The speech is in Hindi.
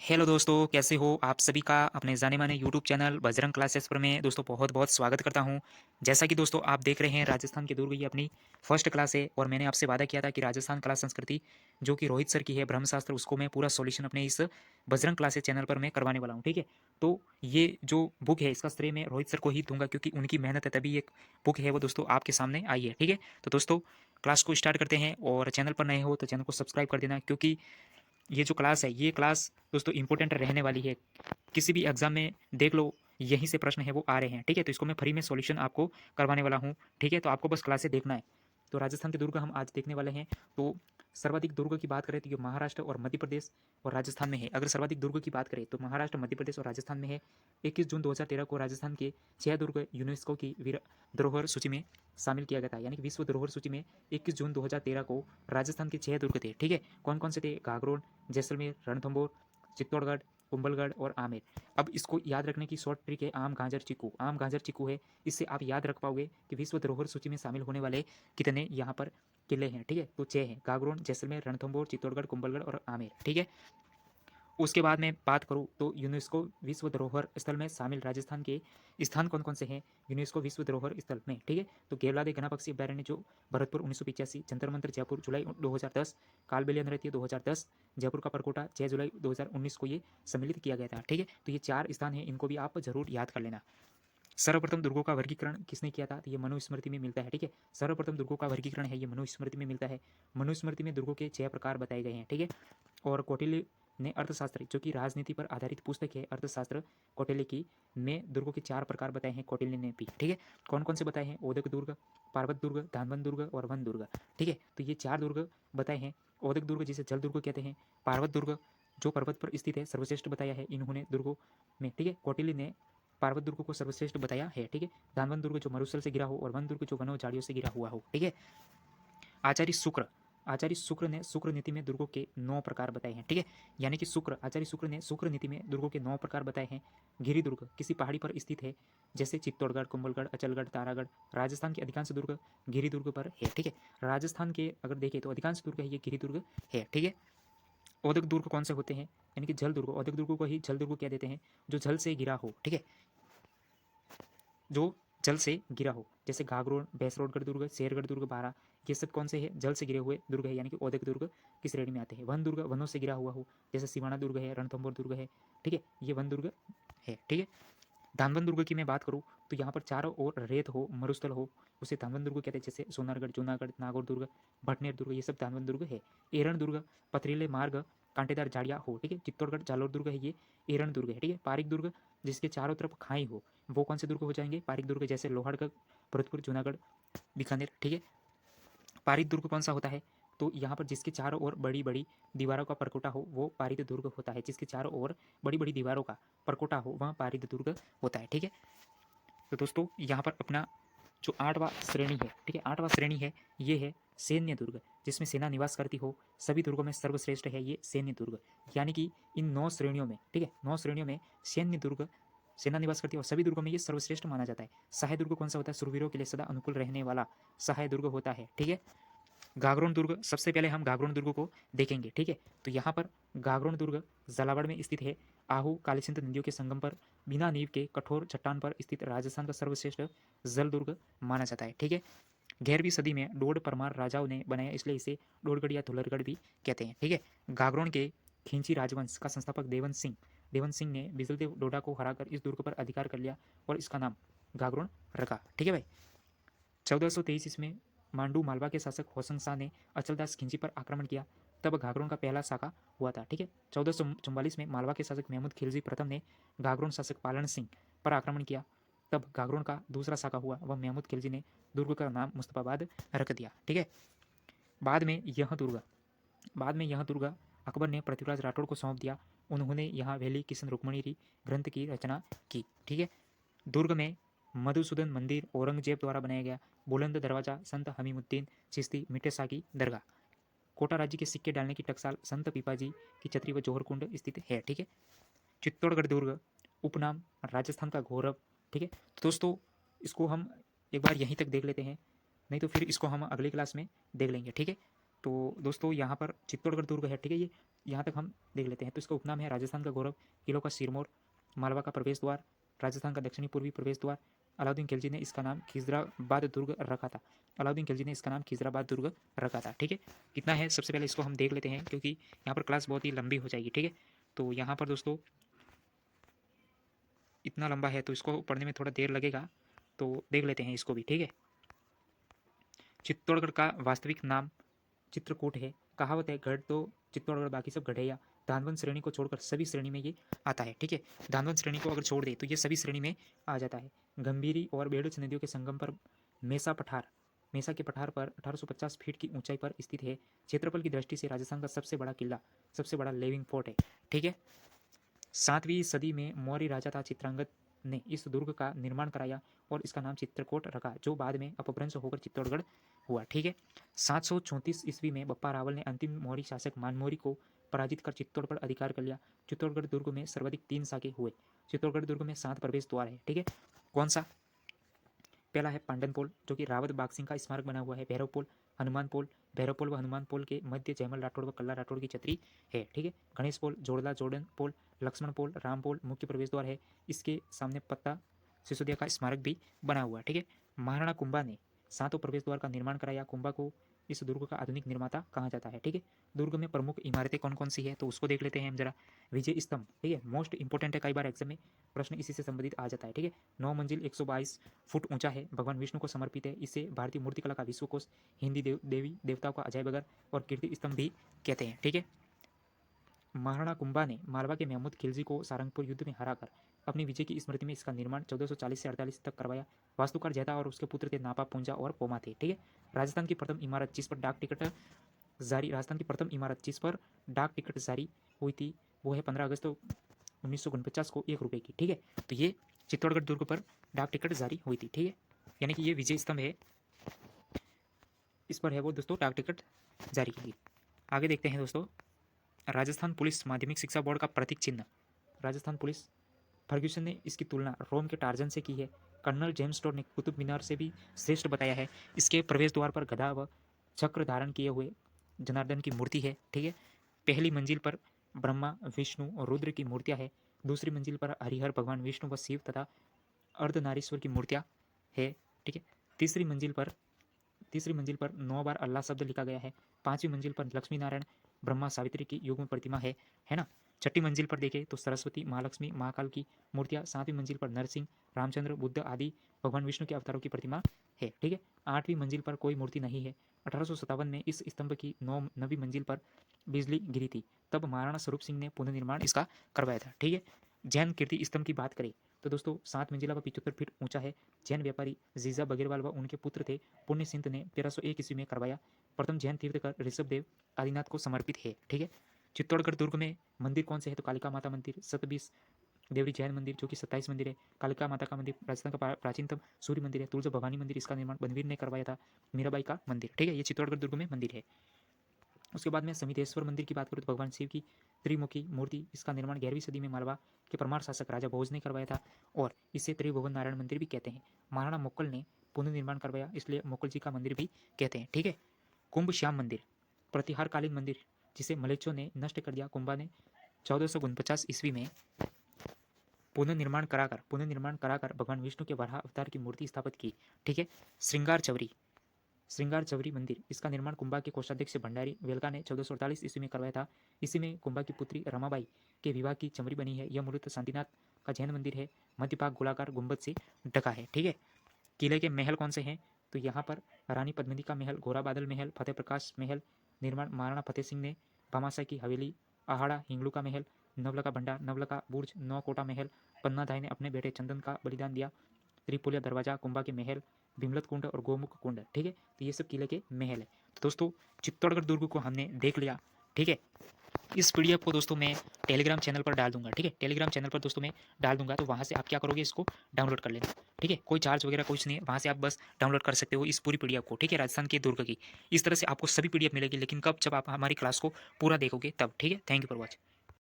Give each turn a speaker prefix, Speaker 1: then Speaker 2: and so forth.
Speaker 1: हेलो दोस्तों, कैसे हो आप सभी का अपने जाने माने यूट्यूब चैनल बजरंग क्लासेस पर मैं दोस्तों बहुत बहुत स्वागत करता हूं। जैसा कि दोस्तों आप देख रहे हैं, राजस्थान के दुर्ग ये अपनी फर्स्ट क्लास है और मैंने आपसे वादा किया था कि राजस्थान कला संस्कृति जो कि रोहित सर की है ब्रह्मशास्त्र, उसको मैं पूरा सॉल्यूशन अपने इस बजरंग क्लासेस चैनल पर मैं करवाने वाला हूँ। ठीक है, तो ये जो बुक है इसका श्रेय मैं रोहित सर को ही दूंगा क्योंकि उनकी मेहनत है तभी एक बुक है वो दोस्तों आपके सामने आई है। ठीक है, तो दोस्तों क्लास को स्टार्ट करते हैं और चैनल पर नए हो तो चैनल को सब्सक्राइब कर देना क्योंकि ये जो क्लास है ये क्लास दोस्तों इंपॉर्टेंट रहने वाली है। किसी भी एग्जाम में देख लो यहीं से प्रश्न है वो आ रहे हैं। ठीक है, तो इसको मैं फ्री में सॉल्यूशन आपको करवाने वाला हूँ। ठीक है, तो आपको बस क्लास से देखना है। तो राजस्थान के दुर्ग हम आज देखने वाले हैं। तो सर्वाधिक दुर्ग की बात करें तो ये महाराष्ट्र और मध्य प्रदेश और राजस्थान में है। अगर सर्वाधिक दुर्ग की बात करें तो महाराष्ट्र, मध्य प्रदेश और राजस्थान में है। 21 जून 2013 को राजस्थान के 6 दुर्ग यूनेस्को की धरोहर सूची में शामिल किया गया था, यानी कि विश्व धरोहर सूची में 21 जून 2013 को राजस्थान के 6 दुर्ग थे। ठीक है, कौन कौन से थे? गागरोन, जैसलमेर, रणथंभौर, चित्तौड़गढ़, कुंभलगढ़ और आमेर। अब इसको याद रखने की शॉर्ट ट्रिक है आम गाजर चीकू। आम गाजर चीकू है, इससे आप याद रख पाओगे कि विश्व धरोहर सूची में शामिल होने वाले कितने यहाँ पर किले हैं। ठीक है, तो 6 हैं: गागरोन, जैसलमेर, रणथंभौर, चित्तौड़गढ़, कुंभलगढ़ और आमेर। ठीक है, उसके बाद मैं बात करूँ तो यूनेस्को विश्व धरोहर स्थल में शामिल राजस्थान के स्थान कौन कौन से हैं यूनेस्को विश्व धरोहर स्थल में। ठीक है, तो केवलादे घना पक्षी अभ्यारण्य जो भरतपुर 1985, जंतर मंतर जयपुर जुलाई 2010, कालबेलिया नृत्य 2010, जयपुर का परकोटा 6 जुलाई 2019 को ये सम्मिलित किया गया था। ठीक है, तो ये 4 स्थान हैं, इनको भी आप जरूर याद कर लेना। सर्वप्रथम दुर्गों का वर्गीकरण किसने किया था? तो ये मनुस्मृति में मिलता है। ठीक है, सर्वप्रथम दुर्गों का वर्गीकरण है ये मनुस्मृति में मिलता है। मनुस्मृति में दुर्गों के 6 प्रकार बताए गए हैं। ठीक है, और कौटिल्य ने अर्थशास्त्र जो कि राजनीति पर आधारित पुस्तक है अर्थशास्त्र कौटिल्य की, में दुर्गों के 4 प्रकार बताए हैं कौटिल्य ने भी। ठीक है, कौन कौन से बताए हैं? ओदक दुर्ग, पार्वत दुर्ग, धानवन दुर्ग और वन दुर्ग। ठीक है, तो ये 4 दुर्ग बताए हैं। ओदक दुर्ग जिसे जल दुर्ग कहते हैं, पार्वत दुर्ग जो पर्वत पर स्थित है सर्वश्रेष्ठ बताया है इन्होंने दुर्गों में। ठीक है, कौटिल्य ने पार्वत दुर्ग को सर्वश्रेष्ठ बताया है। ठीक है, धानवन दुर्ग जो मरुस्थल से गिरा हो और वन दुर्ग जो वनों झाड़ियों से गिरा हुआ हो। ठीक है, आचार्य शुक्र ने शुक्र नीति में दुर्गों के 9 प्रकार बताए हैं। ठीक है, यानी कि आचार्य शुक्र ने शुक्र नीति में दुर्गों के 9 प्रकार बताए हैं। गिरी दुर्ग किसी पहाड़ी पर स्थित है, जैसे चित्तौड़गढ़, कुंभलगढ़, अचलगढ़, तारागढ़। राजस्थान के अधिकांश दुर्ग गिरी दुर्ग पर है। ठीक है, राजस्थान के अगर देखें तो अधिकांश दुर्ग है ये गिरी दुर्ग है। ठीक है, औदक दुर्ग कौन से होते हैं? यानी कि जल दुर्ग, औदक दुर्ग को ही जल दुर्ग कह देते हैं, जो जल से घिरा हो। ठीक है, जो जल से गिरा हो, जैसे घाघरोड, भैंसरोडगढ़ दुर्ग, शेरगढ़ दुर्ग, बारा, ये सब कौन से हैं? जल से गिरे हुए दुर्ग है, यानी कि औदक दुर्ग की श्रेणी में आते हैं। वन दुर्ग वनों से गिरा हुआ हो, जैसे सिवाना दुर्ग है, रणथंभौर दुर्ग है। ठीक है, ये वन दुर्ग है। ठीक है, धानवन दुर्ग की मैं बात करूँ तो यहाँ पर चारों ओर रेत हो, मरुस्थल हो, उसे धानवन दुर्ग कहते हैं। जैसे सोनारगढ़, जूनागढ़, नागौर दुर्ग, भटनेर दुर्ग, ये सब धानवन दुर्ग है। एरण दुर्ग पथरीले मार्ग, कांटेदार झाड़ियाँ हो। ठीक है, चित्तौड़गढ़ जालोर दुर्ग है, ये एरण दुर्ग है। ठीक है, पारिक दुर्ग जिसके चारों तरफ खाई हो, वो कौन से दुर्ग हो जाएंगे? पारिक दुर्ग, जैसे लोहारगढ़, भरतपुर, जूनागढ़, बीकानेर। ठीक है, पारिक दुर्ग कौन सा होता है? तो यहाँ पर जिसके चारों ओर बड़ी बड़ी दीवारों का परकोटा हो वो पारित दुर्ग होता है। जिसके चारों ओर बड़ी बड़ी दीवारों का परकोटा हो वह पारित दुर्ग होता है। ठीक है, तो दोस्तों यहाँ पर अपना जो 8वां श्रेणी है, ठीक है, 8वां श्रेणी है ये है सैन्य दुर्ग, जिसमें सेना निवास करती हो। सभी दुर्गों में सर्वश्रेष्ठ है ये सैन्य दुर्ग, यानी कि इन 9 श्रेणियों में, ठीक है, 9 श्रेणियों में सैन्य दुर्ग सेना निवास करती है और सभी दुर्गों में ये सर्वश्रेष्ठ माना जाता है। सहाय दुर्ग कौन सा होता है? शूरवीरों के लिए सदा अनुकूल रहने वाला सहाय दुर्ग होता है। ठीक है, गागरोन दुर्ग, सबसे पहले हम गागरोन दुर्ग को देखेंगे। ठीक है, तो यहाँ पर गागरोन दुर्ग झालावाड़ में स्थित है। आहू कालीसिंध नदियों के संगम पर बिना नींव के कठोर चट्टान पर स्थित राजस्थान का सर्वश्रेष्ठ जल दुर्ग माना जाता है। ठीक है, 11वीं सदी में डोड परमार राजाओं ने बनाया, इसलिए इसे डोडगढ़ या धुलरगढ़ भी कहते हैं। ठीक है, गागरोन के खिंची राजवंश का संस्थापक देवन सिंह ने बिजलदेव डोडा को हराकर इस दुर्ग पर अधिकार कर लिया और इसका नाम गागरोन रखा। ठीक है भाई, 1423 ईस्वी में मांडू मालवा के शासक होसंग शाह ने अचलदास खिंची पर आक्रमण किया, तब घाघरों का पहला साका हुआ था। ठीक है, 1444 में मालवा के शासक महमूद खिलजी प्रथम ने घाघरों शासक पालन सिंह पर आक्रमण किया, तब घाघरों का दूसरा साका हुआ। वह महमूद खिलजी ने दुर्ग का नाम मुस्तफाबाद रख दिया। ठीक है, बाद में यह दुर्ग अकबर ने पृथ्वीराज राठौड़ को सौंप दिया। उन्होंने यहाँ वैली किशन रुक्मणी ग्रंथ की रचना की। ठीक है, दुर्ग में मधुसूदन मंदिर औरंगजेब द्वारा बनाया गया। बुलंद दरवाजा संत हमीमुद्दीन चिश्ती मिटेसा की दरगाह। कोटा राज्य के सिक्के डालने की टकसाल संत पीपाजी की छतरी व जौहर कुंड स्थित है। ठीक है, चित्तौड़गढ़ दुर्ग उपनाम राजस्थान का गौरव। ठीक है, तो दोस्तों इसको हम एक बार यहीं तक देख लेते हैं, नहीं तो फिर इसको हम अगली क्लास में देख लेंगे। ठीक है, तो दोस्तों यहाँ पर चित्तौड़गढ़ दुर्ग है। ठीक है, ये यहाँ तक हम देख लेते हैं। तो इसका उपनाम है राजस्थान का गौरव, किलों का सिरमौर, मालवा का प्रवेश द्वार, राजस्थान का दक्षिणी पूर्वी प्रवेश द्वार। अलाउद्दीन खिलजी ने इसका नाम खिजराबाद दुर्ग रखा था। अलाउद्दीन खिलजी ने इसका नाम खिजराबाद दुर्ग रखा था। ठीक है, कितना है सबसे पहले इसको हम देख लेते हैं, क्योंकि यहाँ पर क्लास बहुत ही लंबी हो जाएगी। ठीक है, तो यहाँ पर दोस्तों इतना लंबा है तो इसको पढ़ने में थोड़ा देर लगेगा, तो देख लेते हैं इसको भी। ठीक है, चित्तौड़गढ़ का वास्तविक नाम चित्रकूट है। कहावत है, गढ़ तो चित्तौड़गढ़ बाकी सब गढ़ैया। धानवंत श्रेणी को छोड़कर सभी श्रेणी में ये आता है। ठीक है, धानवंत श्रेणी को अगर छोड़ दे तो ये सभी श्रेणी में आ जाता है। गंभीरी और बेड़च नदियों के संगम पर मेसा पठार, मेसा के पठार पर 1850 फीट की ऊंचाई पर स्थित है। क्षेत्रफल की दृष्टि से राजस्थान का सबसे बड़ा किला, सबसे बड़ा लिविंग फोर्ट है। ठीक है, 7वीं सदी में मौर्य राजा था चित्रांगद ने इस दुर्ग का निर्माण कराया और इसका नाम चित्रकोट रखा, जो बाद में अपभ्रंश होकर चित्तौड़गढ़ हुआ। ठीक है, 734 ईस्वी में बप्पा रावल ने अंतिम मौर्य शासक मानमौरी को पराजित कर चित्तौड़ पर अधिकार कर लिया। चित्तौड़गढ़ दुर्ग में सर्वाधिक 3 साके हुए। चित्तौड़गढ़ दुर्ग में 7 प्रवेश द्वार है। ठीक है, कौन सा? पहला है पांडन पोल, जो कि रावत बाग सिंह का स्मारक बना हुआ है। भैरव पोल, हनुमान पोल, भैरव पोल व हनुमान पोल के मध्य जयमल राठौड़ व कल्ला राठौड़ की छतरी है। ठीक है, गणेश पोल, जोड़ला जोड़न पोल, लक्ष्मण पोल, राम पोल मुख्य प्रवेश द्वार है। इसके सामने पत्ता सिसोदिया का स्मारक भी बना हुआ है। ठीक है, महाराणा कुंभा ने 7 प्रवेश द्वार का निर्माण कराया। कुंभा को इस दुर्ग का आधुनिक निर्माता कहा जाता है। ठीक है, दुर्ग में प्रमुख इमारतें कौन कौन सी है तो उसको देख लेते हैं हम जरा। विजय स्तंभ, ठीक है, मोस्ट इंपॉर्टेंट है, कई बार एग्जाम में प्रश्न इसी से संबंधित आ जाता है। ठीक है, 9 मंजिल 122 फुट ऊंचा है, भगवान विष्णु को समर्पित है। इसे भारतीय मूर्तिकला का विश्वकोश, हिंदी देवी देवताओं का अजय बगर और कीर्ति स्तंभ भी कहते हैं। ठीक है, महाराणा कुंभा ने मालवा के महमूद खिलजी को सारंगपुर युद्ध में हराकर अपनी विजय की स्मृति में इसका निर्माण 1440 से 48 तक करवाया। वास्तुकार जैता और उसके पुत्र थे नापा, पूंजा और पोमा थे। ठीक है, राजस्थान की प्रथम इमारत जिस पर डाक टिकट जारी राजस्थान की प्रथम इमारत जिस पर डाक टिकट जारी हुई थी वो है 15 अगस्त 1949 को 1 रुपये की। ठीक है, तो ये चित्तौड़गढ़ दुर्ग पर डाक टिकट जारी हुई थी। ठीक है, यानी कि ये विजय स्तंभ है, इस पर है वो दोस्तों डाक टिकट जारी की। आगे देखते हैं दोस्तों, राजस्थान पुलिस माध्यमिक शिक्षा बोर्ड का प्रतीक चिन्ह। राजस्थान पुलिस, फर्ग्यूसन ने इसकी तुलना रोम के टार्जन से की है। कर्नल जेम्स टॉड ने कुतुब मीनार से भी श्रेष्ठ बताया है। इसके प्रवेश द्वार पर गदा व चक्र धारण किए हुए जनार्दन की मूर्ति है। ठीक है, पहली मंजिल पर ब्रह्मा, विष्णु और रुद्र की मूर्तियां है। दूसरी मंजिल पर हरिहर, भगवान विष्णु व शिव तथा अर्धनारीश्वर की मूर्तियां है। ठीक है, तीसरी मंजिल पर 9 बार अल्लाह शब्द लिखा गया है। 5वीं मंजिल पर लक्ष्मी नारायण, ब्रह्मा, सावित्री की युग्म प्रतिमा है ना। 6ठी मंजिल पर देखें तो सरस्वती, महालक्ष्मी, महाकाल की मूर्तियां। 7वीं मंजिल पर नरसिंह, रामचंद्र, बुद्ध आदि भगवान विष्णु के अवतारों की प्रतिमा है। ठीक है, 8वीं मंजिल पर कोई मूर्ति नहीं है। 1857 में इस स्तंभ की 9वीं मंजिल पर बिजली गिरी थी, तब महाराणा स्वरूप सिंह ने पुनर्निर्माण इसका करवाया था। ठीक है, जैन कीर्ति स्तंभ की बात करें तो दोस्तों 7 मंजिला व 75 फीट ऊंचा है। जैन व्यापारी जीजा बगेरवाल व उनके पुत्र थे पुण्य सिंह ने 1301 ईस्वी में करवाया। प्रथम जैन तीर्थकर ऋषभ देव आदिनाथ को समर्पित है। ठीक है, चित्तौड़गढ़ दुर्ग में मंदिर कौन से है तो कालिका माता मंदिर, सतबीस देवरी जैन मंदिर जो कि 27 मंदिर है। कालिका माता का मंदिर राजस्थान का प्राचीनतम सूर्य मंदिर है। तुलजा भवानी मंदिर, इसका निर्माण बनवीर ने करवाया था। मीराबाई का मंदिर। ठीक है, ये चित्तौड़गढ़ दुर्ग में मंदिर है। उसके बाद में समितेश्वर मंदिर की बात करूँ तो भगवान शिव की त्रिमुखी मूर्ति, इसका निर्माण 11वीं सदी में मालवा के परमार शासक राजा भोज ने करवाया था और इसे त्रिभुवन नारायण मंदिर भी कहते हैं। महाराणा मोक्कल ने पुनर्निर्माण करवाया, इसलिए मोक्कल जी का मंदिर भी कहते हैं। ठीक है, कुंभ श्याम मंदिर, प्रतिहारकालीन मंदिर जिसे मलेच्चों ने नष्ट कर दिया। कुंभा ने 1449 ईस्वी में पुनर्निर्माण कराकर भगवान विष्णु के वराह अवतार की मूर्ति स्थापित की। ठीक है, श्रृंगार चवरी मंदिर, इसका निर्माण कुंभा के कोषाध्यक्ष भंडारी वेलका ने 1448 ईस्वी में करवाया था। इसी में कुंभा की पुत्री रमाबाई के विवाह की चमरी बनी है। यह मूलतः शांतिनाथ का जैन मंदिर है। मध्य भाग गोलाकार गुंबद से ढका है। ठीक है, किले के महल कौन से हैं तो यहाँ पर रानी पद्मिनी का महल, घोड़ा बादल महल, फतेह प्रकाश महल निर्माण महाराणा फतेह सिंह ने। भामाशाह की हवेली, आहाड़ा हिंगलू का महल, नवलखा भंडार, नवलखा बुर्ज, नौकोटा महल, पन्नाधाय ने अपने बेटे चंदन का बलिदान दिया। त्रिपोलिया दरवाजा, कुंभा के महल, भीमलत कुंड और गोमुख कुंड। ठीक है, तो ये सब किले के महल है। तो दोस्तों चित्तौड़गढ़ दुर्ग को हमने देख लिया। ठीक है, इस पीडीएफ को दोस्तों मैं टेलीग्राम चैनल पर डाल दूंगा। ठीक है, टेलीग्राम चैनल पर दोस्तों मैं डाल दूंगा, तो वहाँ से आप क्या करोगे, इसको डाउनलोड कर लेना। ठीक है, कोई चार्ज वगैरह कुछ नहीं है, वहाँ से आप बस डाउनलोड कर सकते हो इस पूरी पीडीएफ को। ठीक है, राजस्थान के दुर्ग की इस तरह से आपको सभी पीडीएफ मिलेगी, लेकिन कब, जब आप हमारी क्लास को पूरा देखोगे तब। ठीक है, थैंक यू फॉर वॉचिंग।